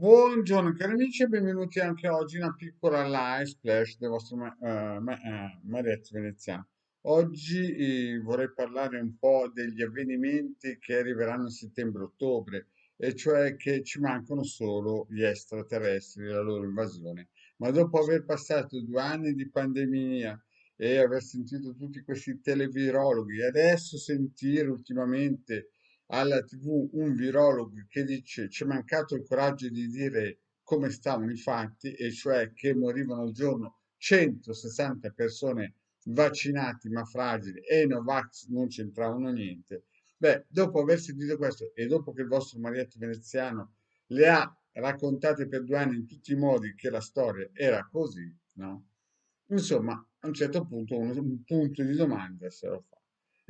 Buongiorno cari amici e benvenuti anche oggi in una piccola live splash del vostro Marietto Veneziano. Oggi vorrei parlare un po' degli avvenimenti che arriveranno a settembre-ottobre, e cioè che ci mancano solo gli extraterrestri e la loro invasione. Ma dopo aver passato 2 anni di pandemia e aver sentito tutti questi televirologhi, e adesso sentire ultimamente alla TV un virologo che dice ci è mancato il coraggio di dire come stavano i fatti, e cioè che morivano al giorno 160 persone vaccinati ma fragili e i Novax non c'entravano niente. Beh, dopo aver sentito questo e dopo che il vostro Marietto Veneziano le ha raccontate per 2 anni in tutti i modi che la storia era così, no? Insomma, a un certo punto un punto di domanda se lo fa.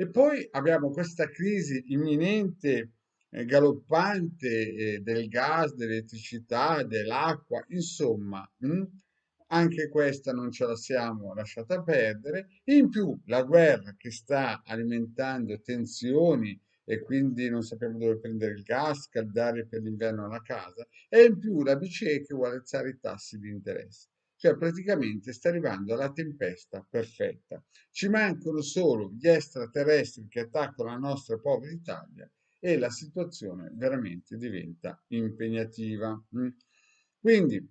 E poi abbiamo questa crisi imminente, galoppante, del gas, dell'elettricità, dell'acqua, insomma, anche questa non ce la siamo lasciata perdere. In più la guerra che sta alimentando tensioni e quindi non sappiamo dove prendere il gas, scaldare per l'inverno la casa, e in più la BCE che vuole alzare i tassi di interesse. Cioè praticamente sta arrivando la tempesta perfetta. Ci mancano solo gli extraterrestri che attaccano la nostra povera Italia e la situazione veramente diventa impegnativa. Quindi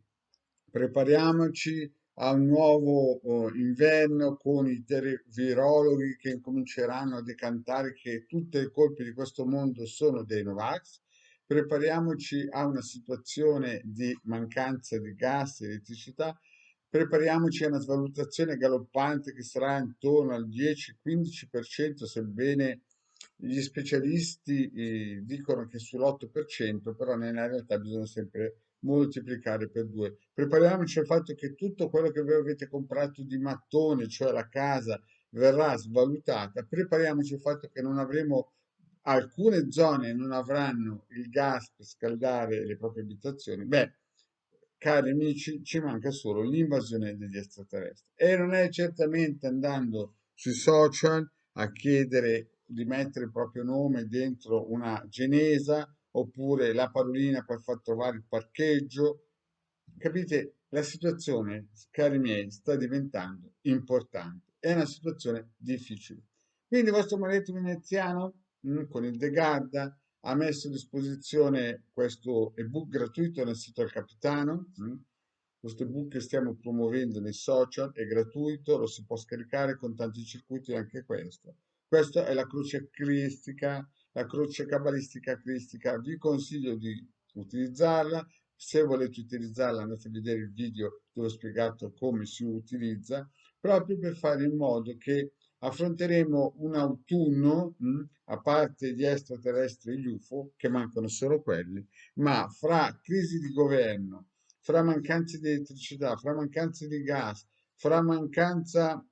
prepariamoci a un nuovo inverno con i virologhi che incominceranno a decantare che tutte le colpe di questo mondo sono dei Novax. Prepariamoci a una situazione di mancanza di gas e elettricità. Prepariamoci a una svalutazione galoppante che sarà intorno al 10-15%, sebbene gli specialisti dicono che sull'8%, però nella realtà bisogna sempre moltiplicare per due. Prepariamoci al fatto che tutto quello che voi avete comprato di mattone, cioè la casa, verrà svalutata. Prepariamoci al fatto che non avremo, alcune zone non avranno il gas per scaldare le proprie abitazioni. Beh, cari amici, ci manca solo l'invasione degli extraterrestri. E non è certamente andando sui social a chiedere di mettere il proprio nome dentro una genesa oppure la parolina per far trovare il parcheggio. Capite? La situazione, cari miei, sta diventando importante. È una situazione difficile. Quindi il vostro maretto veneziano, con il De Garda, ha messo a disposizione questo ebook gratuito nel sito del Capitano. Questo ebook che stiamo promuovendo nei social è gratuito, lo si può scaricare con tanti circuiti anche questo. Questa è la croce cristica, la croce cabalistica cristica. Vi consiglio di utilizzarla. Se volete utilizzarla, andate a vedere il video dove ho spiegato come si utilizza, proprio per fare in modo che affronteremo un autunno, a parte gli extraterrestri e gli UFO, che mancano solo quelli, ma fra crisi di governo, fra mancanze di elettricità, fra mancanze di gas, fra mancanza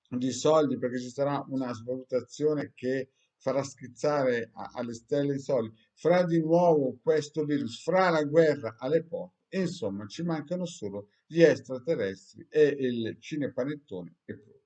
di soldi, perché ci sarà una svalutazione che farà schizzare alle stelle i soldi, fra di nuovo questo virus, fra la guerra alle porte, e insomma ci mancano solo gli extraterrestri e il cinepanettone e pronto.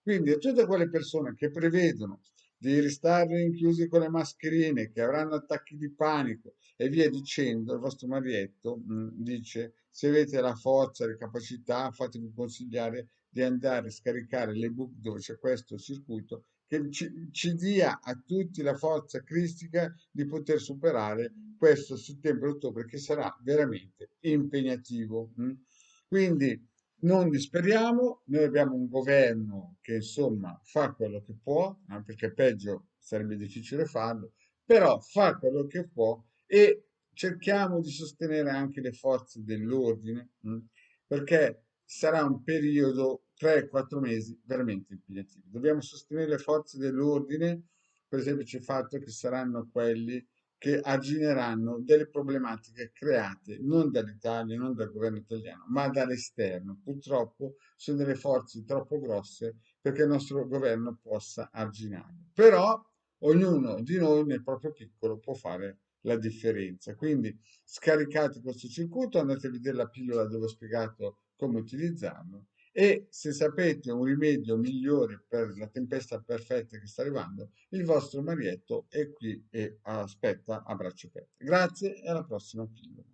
Quindi a tutte quelle persone che prevedono di restare rinchiusi con le mascherine, che avranno attacchi di panico e via dicendo, il vostro Marietto dice: se avete la forza, le capacità, fatevi consigliare di andare a scaricare l'ebook dove c'è questo circuito che ci dia a tutti la forza cristica di poter superare questo settembre-ottobre che sarà veramente impegnativo. Quindi non disperiamo, noi abbiamo un governo che insomma fa quello che può, perché peggio sarebbe difficile farlo, però fa quello che può, e cerchiamo di sostenere anche le forze dell'ordine, perché sarà un periodo 3-4 mesi veramente impegnativo. Dobbiamo sostenere le forze dell'ordine per il semplice fatto che saranno quelli che argineranno delle problematiche create non dall'Italia, non dal governo italiano, ma dall'esterno. Purtroppo sono delle forze troppo grosse perché il nostro governo possa arginarle. Però ognuno di noi nel proprio piccolo può fare la differenza. Quindi scaricate questo circuito, andate a vedere la pillola dove ho spiegato come utilizzarlo, e se sapete un rimedio migliore per la tempesta perfetta che sta arrivando, il vostro Marietto è qui e aspetta a braccia aperte. Grazie e alla prossima pillola.